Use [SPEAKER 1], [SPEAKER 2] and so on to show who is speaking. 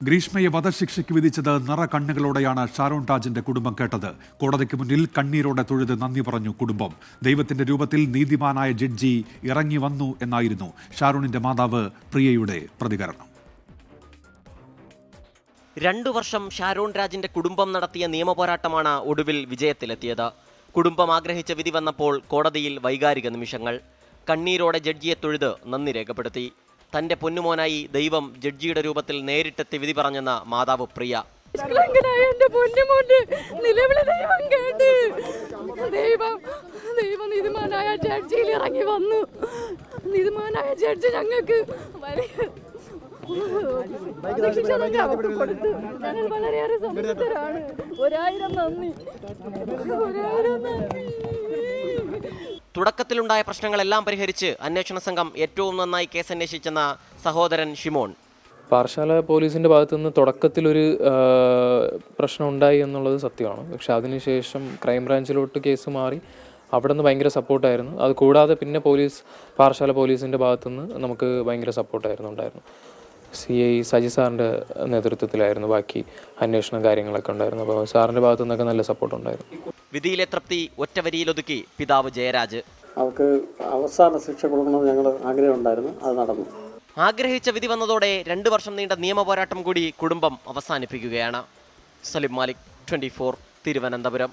[SPEAKER 1] ഗ്രീഷ്മയെ വധശിക്ഷയ്ക്ക് വിധിച്ചത് നിറകണ്ണുകളോടെയാണ് ഷാരോൺ ടാജിന്റെ കുടുംബം കേട്ടത്. കോടതിക്ക് മുന്നിൽ കണ്ണീരോടെ തൊഴുത് നന്ദി പറഞ്ഞു കുടുംബം. ദൈവത്തിന്റെ രൂപത്തിൽ നീതിമാനായ ജഡ്ജി ഇറങ്ങി വന്നു എന്നായിരുന്നു ഷാരോണിന്റെ മാതാവ് പ്രിയയുടെ പ്രതികരണം.
[SPEAKER 2] 2 വർഷം ഷാരോൺ രാജിന്റെ കുടുംബം നടത്തിയ നിയമപോരാട്ടമാണ് ഒടുവിൽ വിജയത്തിലെത്തിയത്. കുടുംബം ആഗ്രഹിച്ച വിധി വന്നപ്പോൾ കോടതിയിൽ വൈകാരിക നിമിഷങ്ങൾ. കണ്ണീരോടെ ജഡ്ജിയെ തൊഴുത് നന്ദി രേഖപ്പെടുത്തി. തന്റെ പൊന്നുമോനായി ദൈവം ജഡ്ജിയുടെ രൂപത്തിൽ നേരിട്ടെത്തി വിധി പറഞ്ഞെന്ന മാതാവ് പ്രിയ.
[SPEAKER 3] നീതിമാനായ ജഡ്ജിയിൽ ഇറങ്ങി വന്നു. നീതിമാനായ ജഡ്ജി ഞങ്ങൾക്ക് ഞങ്ങൾ വളരെയേറെ സന്തുഷ്ടരാണ്. 1000 നന്ദി.
[SPEAKER 2] തുടക്കത്തിലുണ്ടായ പ്രശ്നങ്ങളെല്ലാം പരിഹരിച്ച് അന്വേഷണ സംഘം ഏറ്റവും നന്നായി കേസ് അന്വേഷിച്ചെന്ന സഹോദരൻ ഷിമോൺ.
[SPEAKER 4] പാറശാല പോലീസിൻ്റെ ഭാഗത്തുനിന്ന് തുടക്കത്തിലൊരു പ്രശ്നം ഉണ്ടായി എന്നുള്ളത് സത്യമാണ്. പക്ഷെ അതിനുശേഷം ക്രൈംബ്രാഞ്ചിലോട്ട് കേസ് മാറി. അവിടെ നിന്ന് ഭയങ്കര സപ്പോർട്ടായിരുന്നു. അത് കൂടാതെ പിന്നെ പാറശാല പോലീസിൻ്റെ ഭാഗത്തുനിന്ന് നമുക്ക് ഭയങ്കര സപ്പോർട്ടായിരുന്നു ഉണ്ടായിരുന്നു. CI സജി സാറിൻ്റെ നേതൃത്വത്തിലായിരുന്നു ബാക്കി അന്വേഷണം കാര്യങ്ങളൊക്കെ ഉണ്ടായിരുന്നു. അപ്പോൾ സാറിൻ്റെ ഭാഗത്തു നിന്നൊക്കെ നല്ല സപ്പോർട്ട് ഉണ്ടായിരുന്നു.
[SPEAKER 2] വിധിയിലെ തൃപ്തി ഒറ്റവരിയിലൊതുക്കി പിതാവ് ജയരാജ്.
[SPEAKER 5] അവർക്ക് അവസാന ശിക്ഷ കൊടുക്കണമെന്ന് ഞങ്ങൾ ആഗ്രഹമുണ്ടായിരുന്നു. അത് നടന്നു.
[SPEAKER 2] ആഗ്രഹിച്ച വിധി വന്നതോടെ 2 വർഷം നീണ്ട നിയമപോരാട്ടം കൂടി കുടുംബം അവസാനിപ്പിക്കുകയാണ്. സലിം മാലിക്, 24, തിരുവനന്തപുരം.